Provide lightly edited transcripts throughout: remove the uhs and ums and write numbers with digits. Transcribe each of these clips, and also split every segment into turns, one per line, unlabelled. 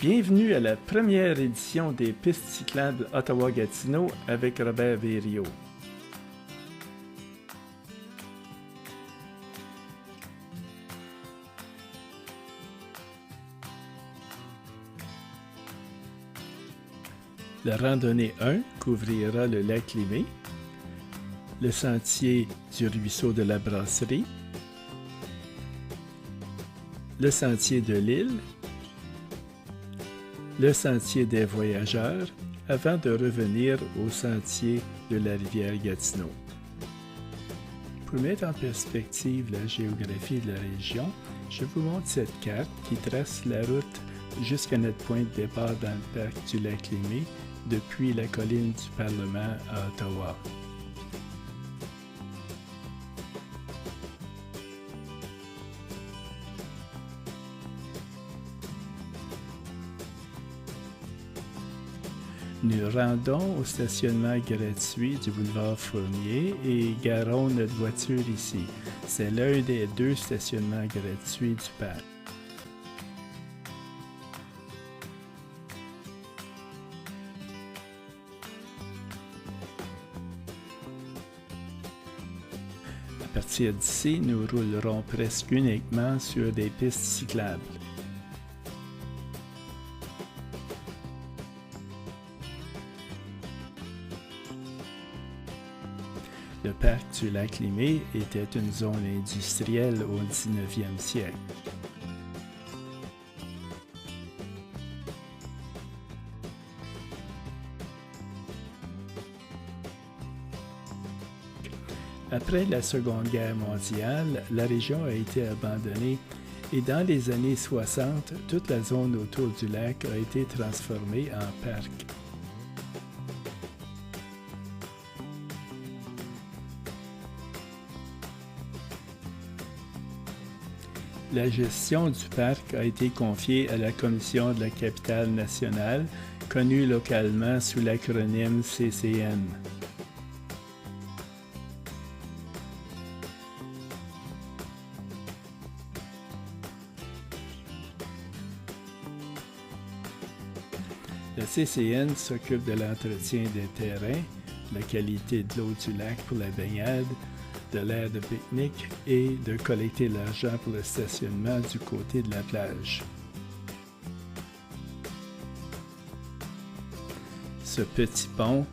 Bienvenue à la première édition des Pistes cyclables Ottawa-Gatineau avec Robert Verriot. La randonnée 1 couvrira le lac Limay, le sentier du ruisseau de la Brasserie, le sentier de l'île, le sentier des voyageurs, avant de revenir au sentier de la rivière Gatineau. Pour mettre en perspective la géographie de la région, je vous montre cette carte qui trace la route jusqu'à notre point de départ dans le parc du lac Limay depuis la colline du Parlement à Ottawa. Nous rendons au stationnement gratuit du boulevard Fournier et garons notre voiture ici. C'est l'un des deux stationnements gratuits du parc. À partir d'ici, nous roulerons presque uniquement sur des pistes cyclables. Le parc du lac Limay était une zone industrielle au 19e siècle. Après la Seconde Guerre mondiale, la région a été abandonnée et dans les années 60, toute la zone autour du lac a été transformée en parc. La gestion du parc a été confiée à la Commission de la capitale nationale, connue localement sous l'acronyme CCN. La CCN s'occupe de l'entretien des terrains, la qualité de l'eau du lac pour la baignade, de l'aire de pique-nique et de collecter l'argent pour le stationnement du côté de la plage. Ce petit pont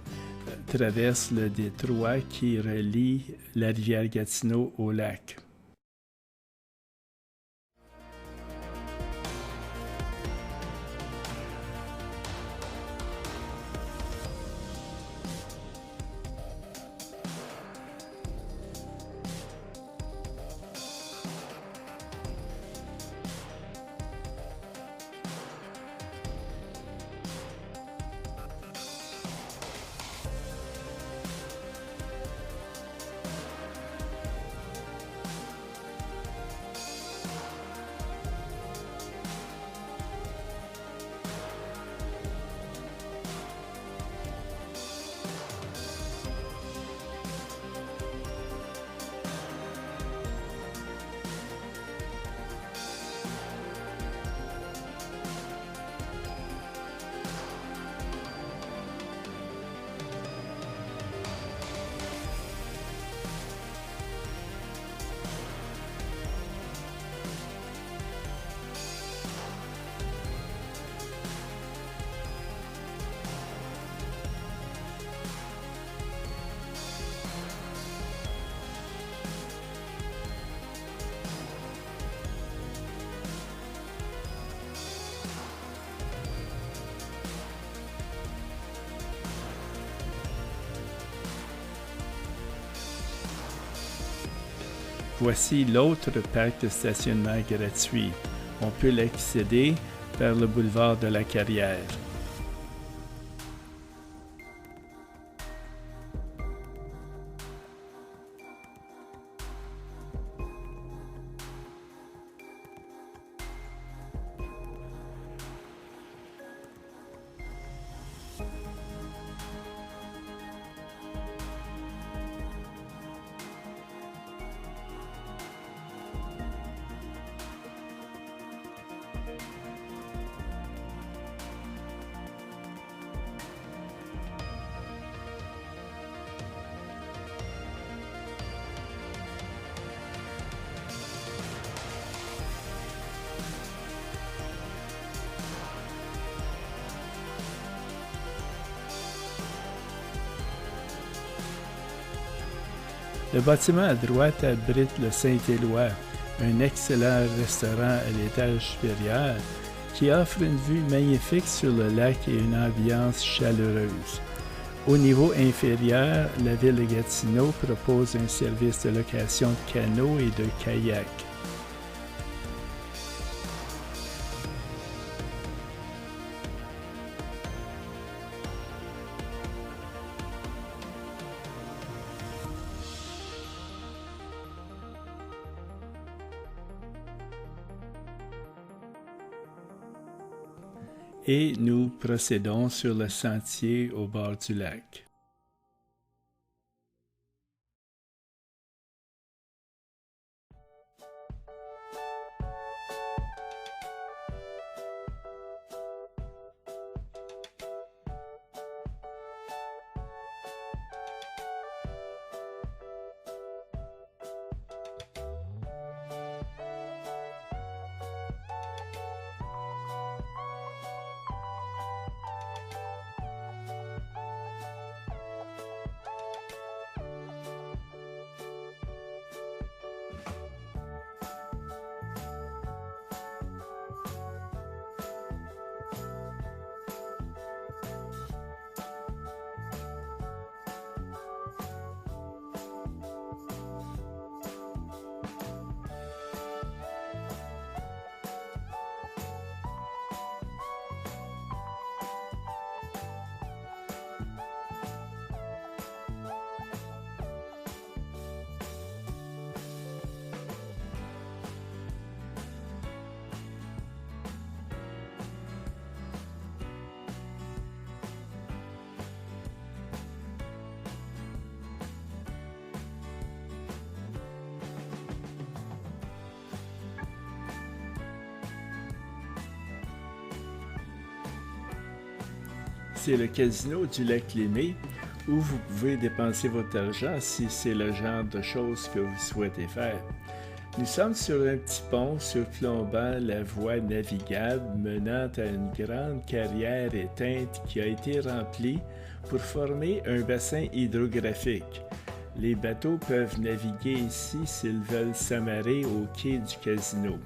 traverse le détroit qui relie la rivière Gatineau au lac. Voici l'autre parc de stationnement gratuit. On peut l'accéder par le boulevard de la Carrière. Le bâtiment à droite abrite le Saint-Éloi, un excellent restaurant à l'étage supérieur qui offre une vue magnifique sur le lac et une ambiance chaleureuse. Au niveau inférieur, la ville de Gatineau propose un service de location de canots et de kayak. Et nous procédons sur le sentier au bord du lac. C'est le casino du lac Lemay où vous pouvez dépenser votre argent si c'est le genre de choses que vous souhaitez faire. Nous sommes sur un petit pont surplombant la voie navigable menant à une grande carrière éteinte qui a été remplie pour former un bassin hydrographique. Les bateaux peuvent naviguer ici s'ils veulent s'amarrer au quai du casino.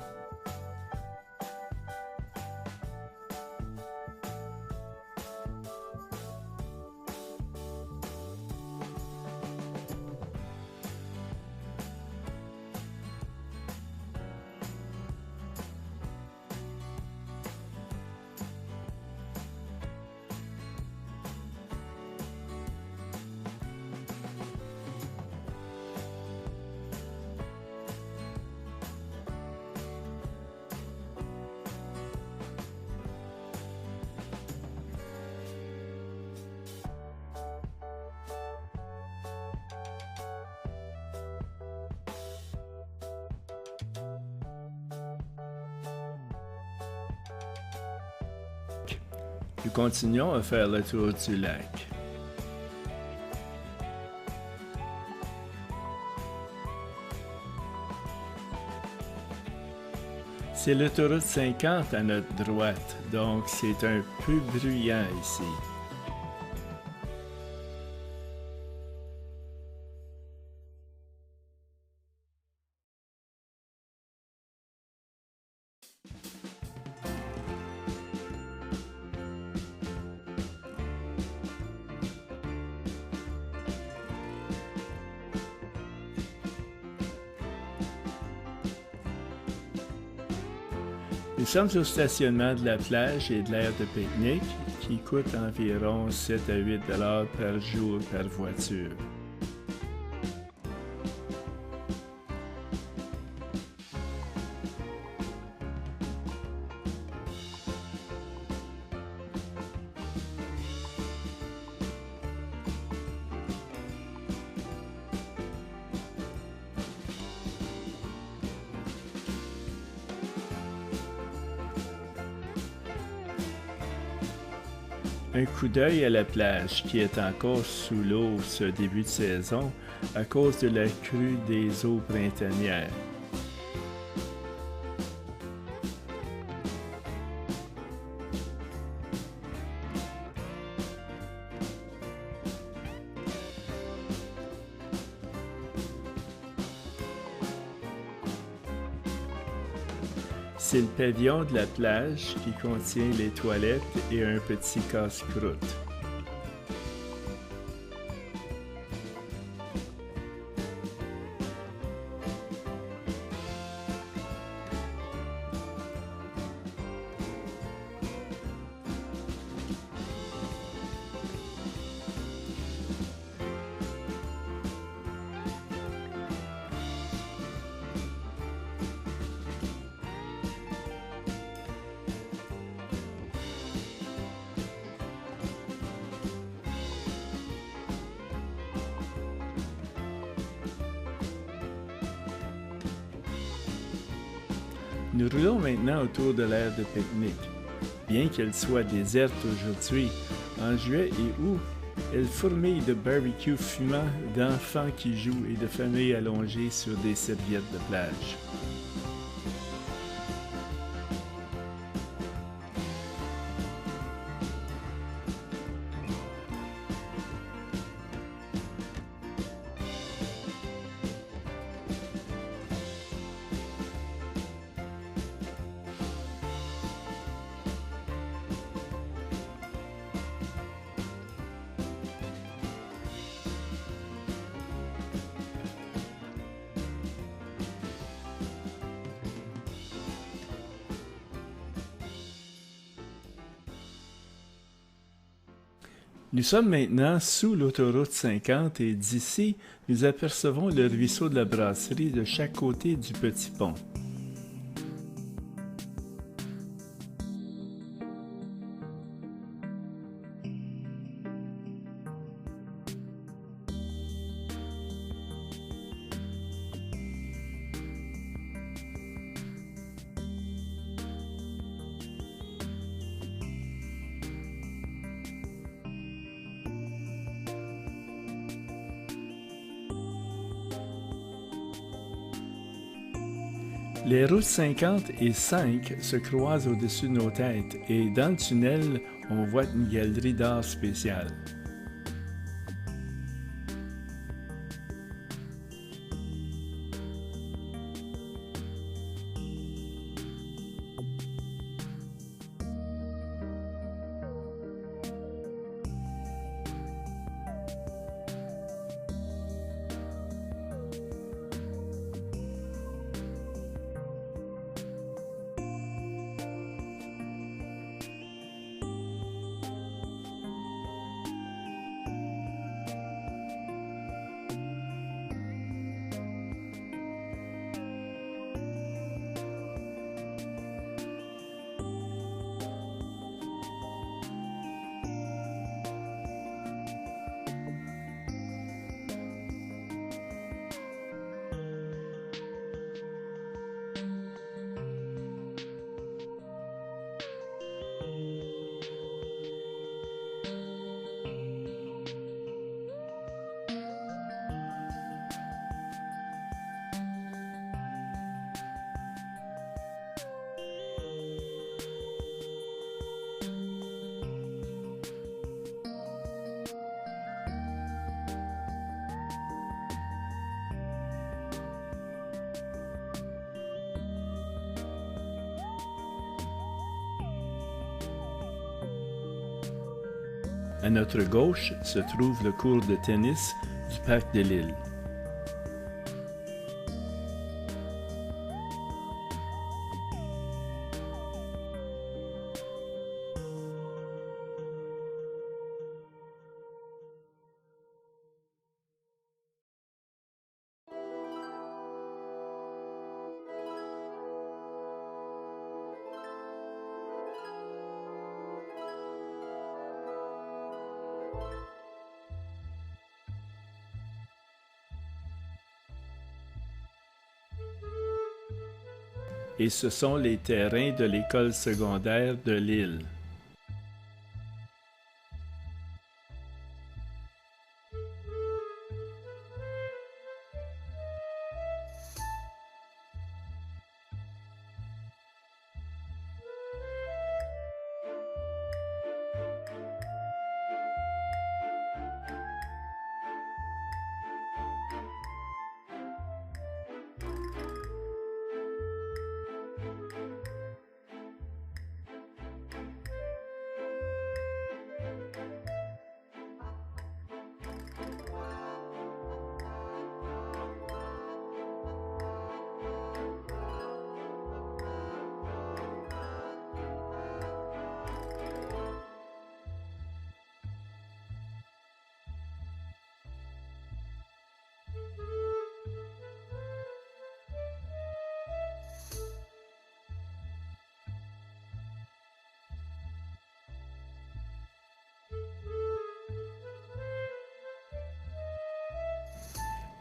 Nous continuons à faire le tour du lac. C'est l'autoroute 50 à notre droite, donc c'est un peu bruyant ici. Nous sommes au stationnement de la plage et de l'aire de pique-nique qui coûte environ 7 à 8 $ par jour par voiture. Un coup d'œil à la plage qui est encore sous l'eau ce début de saison à cause de la crue des eaux printanières. C'est le pavillon de la plage qui contient les toilettes et un petit casse-croûte. Nous roulons maintenant autour de l'aire de pique-nique. Bien qu'elle soit déserte aujourd'hui, en juillet et août, elle fourmille de barbecues fumants, d'enfants qui jouent et de familles allongées sur des serviettes de plage. Nous sommes maintenant sous l'autoroute 50 et d'ici, nous apercevons le ruisseau de la brasserie de chaque côté du petit pont. Les routes 50 et 5 se croisent au-dessus de nos têtes et dans le tunnel, on voit une galerie d'art spéciale. À notre gauche se trouve le court de tennis du parc de l'île. Et ce sont les terrains de l'école secondaire de l'île.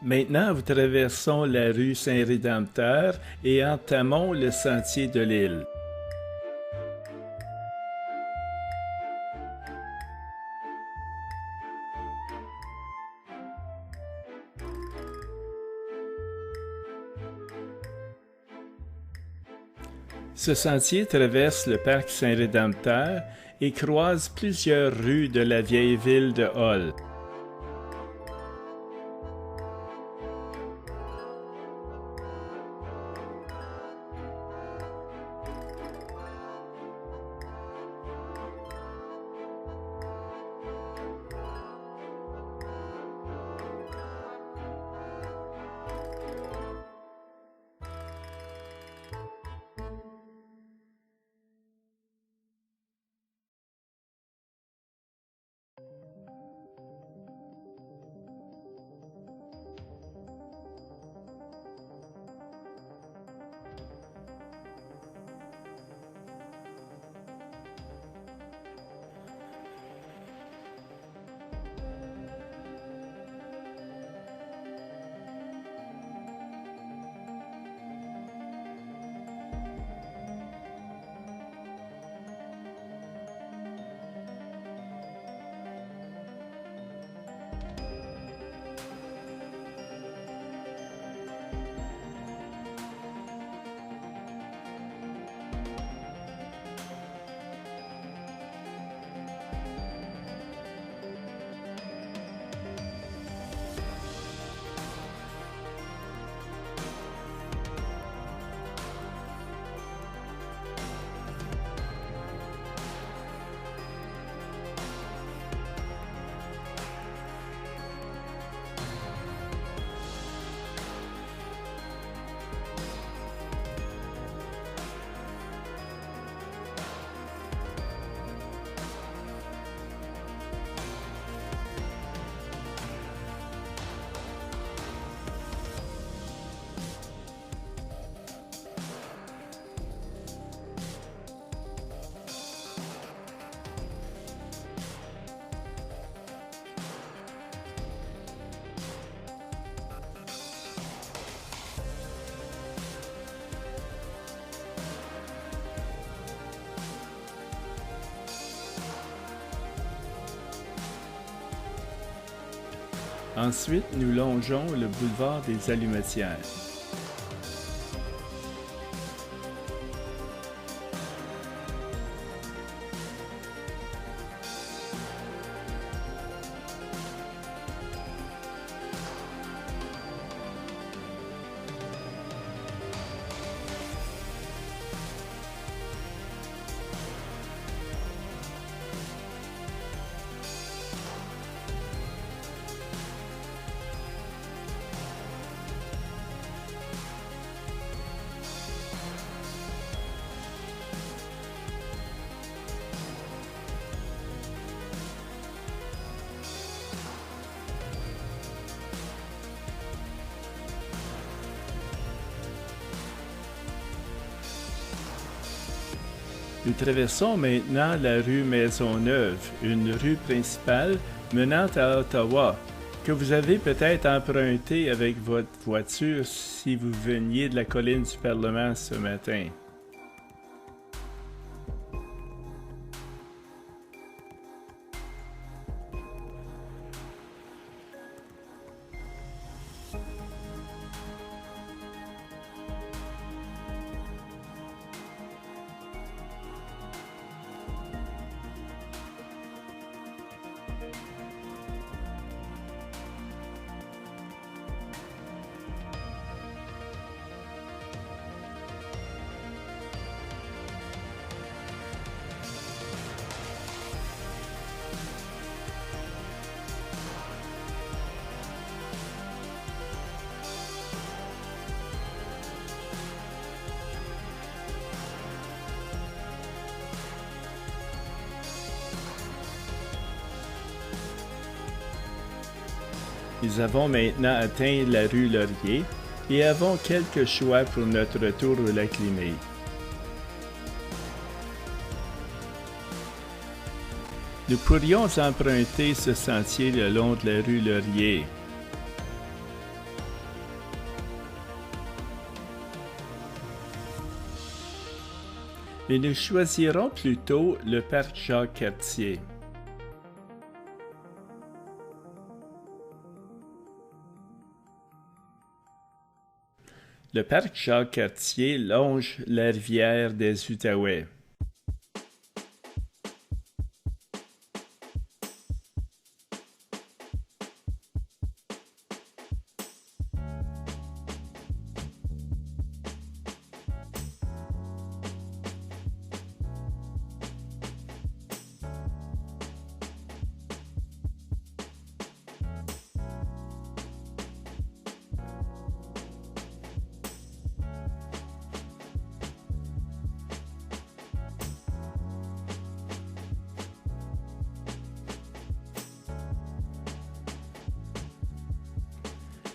Maintenant, nous traversons la rue Saint-Rédempteur et entamons le sentier de l'île. Ce sentier traverse le parc Saint-Rédempteur et croise plusieurs rues de la vieille ville de Hull. Ensuite, nous longeons le boulevard des Allumetières. Nous traversons maintenant la rue Maisonneuve, une rue principale menant à Ottawa, que vous avez peut-être empruntée avec votre voiture si vous veniez de la colline du Parlement ce matin. Nous avons maintenant atteint la rue Laurier et avons quelques choix pour notre retour au lac Limay. Nous pourrions emprunter ce sentier le long de la rue Laurier. mais nous choisirons plutôt le parc Jacques-Cartier. Le parc Jacques-Cartier longe la rivière des Outaouais.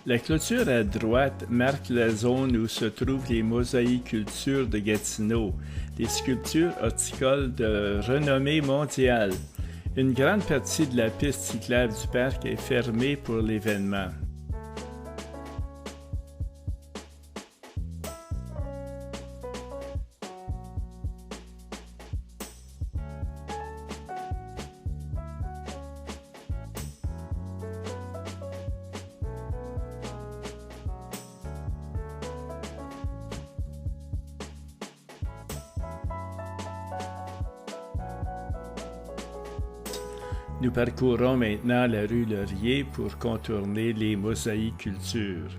La clôture à droite marque la zone où se trouvent les mosaïcultures de Gatineau, des sculptures horticoles de renommée mondiale. Une grande partie de la piste cyclable du parc est fermée pour l'événement. Nous parcourons maintenant la rue Laurier pour contourner les mosaïcultures.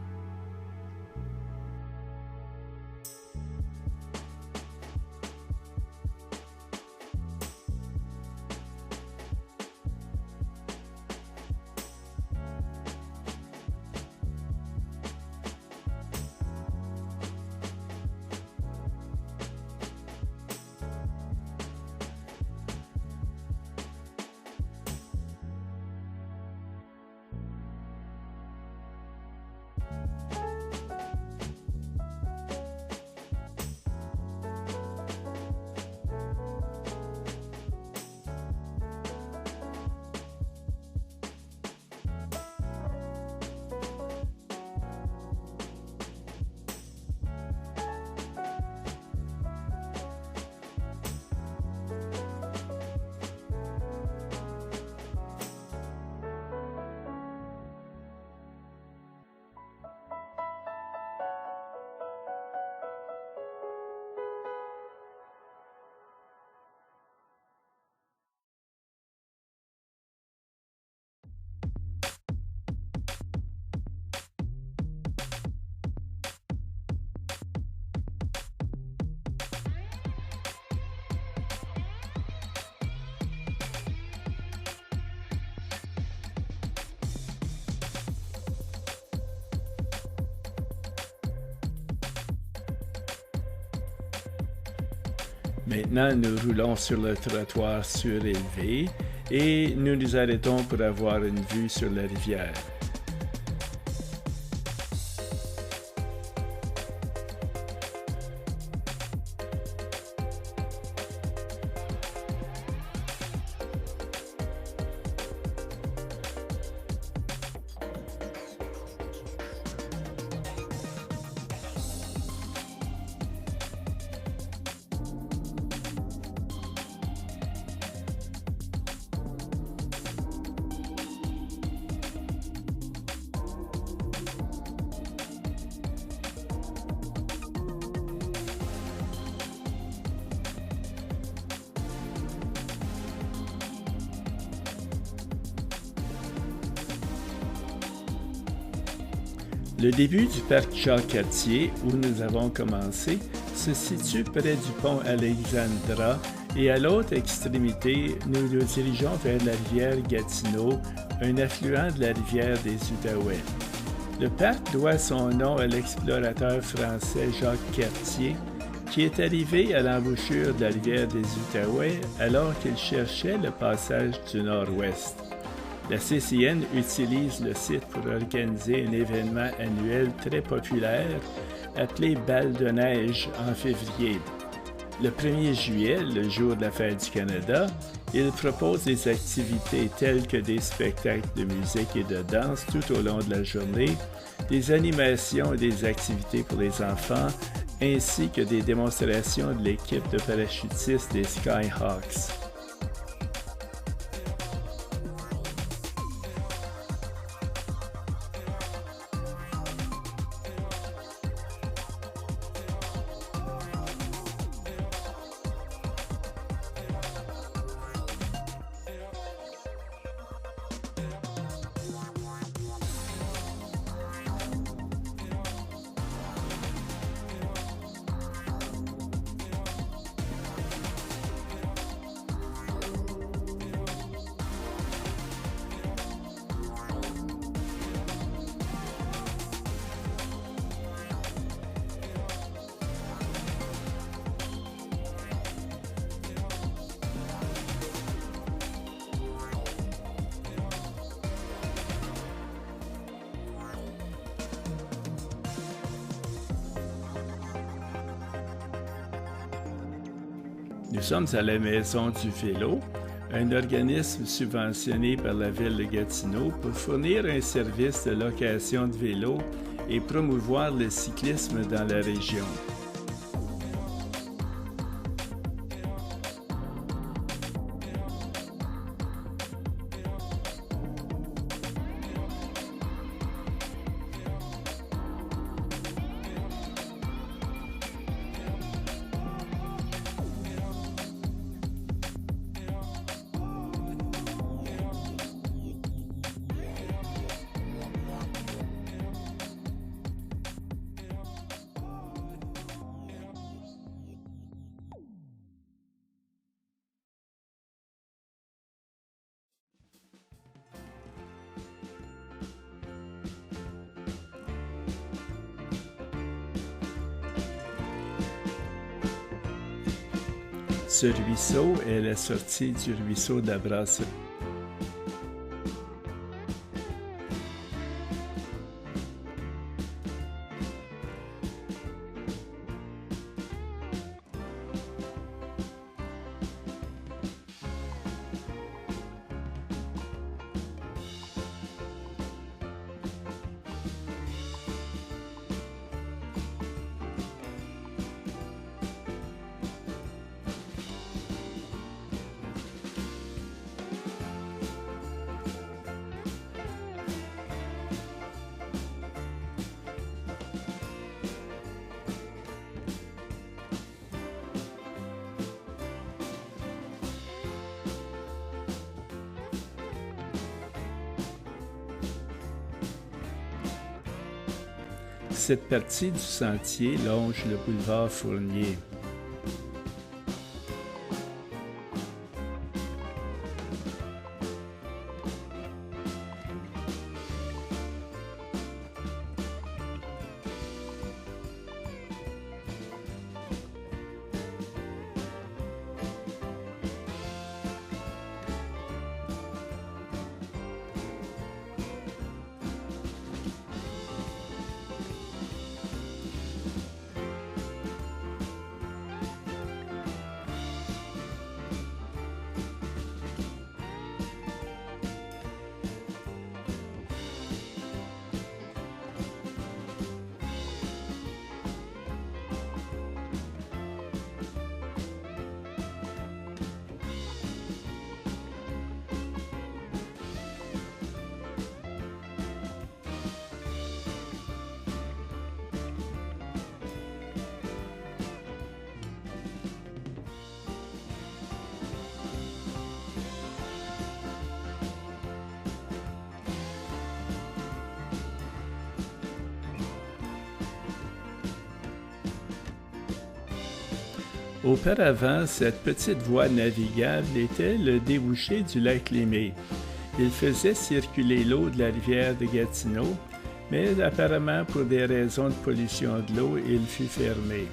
Maintenant, nous roulons sur le trottoir surélevé et nous nous arrêtons pour avoir une vue sur la rivière. Le début du parc Jacques-Cartier, où nous avons commencé, se situe près du pont Alexandra et à l'autre extrémité, nous nous dirigeons vers la rivière Gatineau, un affluent de la rivière des Outaouais. Le parc doit son nom à l'explorateur français Jacques Cartier, qui est arrivé à l'embouchure de la rivière des Outaouais alors qu'il cherchait le passage du Nord-Ouest. La CCN utilise le site pour organiser un événement annuel très populaire appelé Bal de neige en février. Le 1er juillet, le jour de la Fête du Canada, il propose des activités telles que des spectacles de musique et de danse tout au long de la journée, des animations et des activités pour les enfants, ainsi que des démonstrations de l'équipe de parachutistes des Skyhawks. Nous sommes à la Maison du vélo, un organisme subventionné par la ville de Gatineau pour fournir un service de location de vélos et promouvoir le cyclisme dans la région. Ce ruisseau est la sortie du ruisseau de la Brasserie. Cette partie du sentier longe le boulevard Fournier. Auparavant, cette petite voie navigable était le débouché du lac Lemay. Il faisait circuler l'eau de la rivière de Gatineau, mais apparemment pour des raisons de pollution de l'eau, il fut fermé.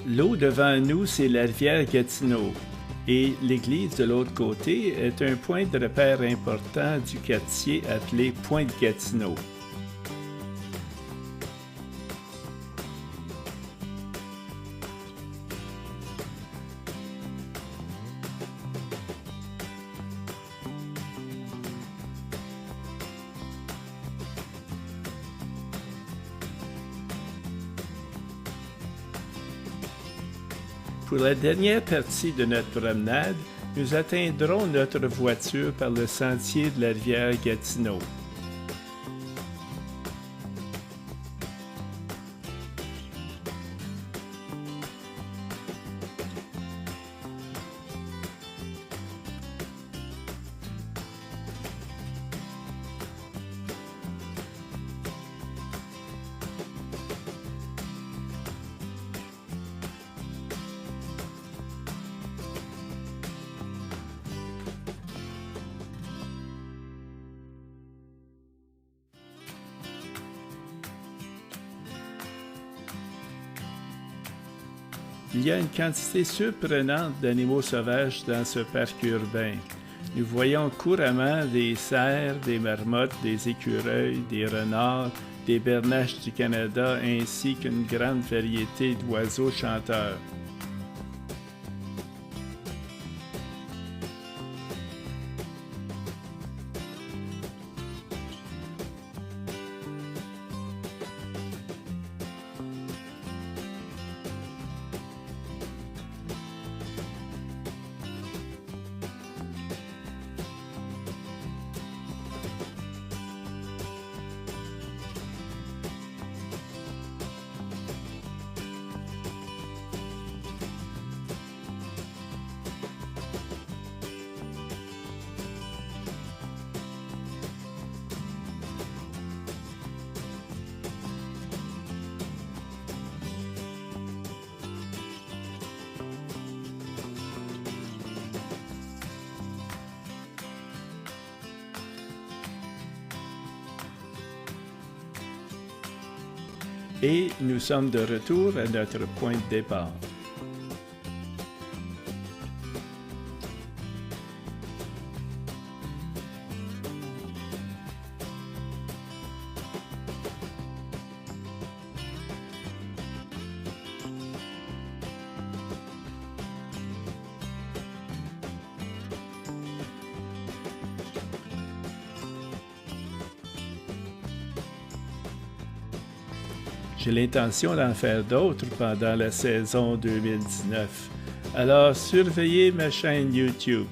L'eau devant nous, c'est la rivière Gatineau et l'église de l'autre côté est un point de repère important du quartier appelé Pointe-Gatineau. Pour la dernière partie de notre promenade, nous atteindrons notre voiture par le sentier de la rivière Gatineau. Il y a une quantité surprenante d'animaux sauvages dans ce parc urbain. Nous voyons couramment des cerfs, des marmottes, des écureuils, des renards, des bernaches du Canada ainsi qu'une grande variété d'oiseaux chanteurs. Et nous sommes de retour à notre point de départ. J'ai l'intention d'en faire d'autres pendant la saison 2019. Alors surveillez ma chaîne YouTube.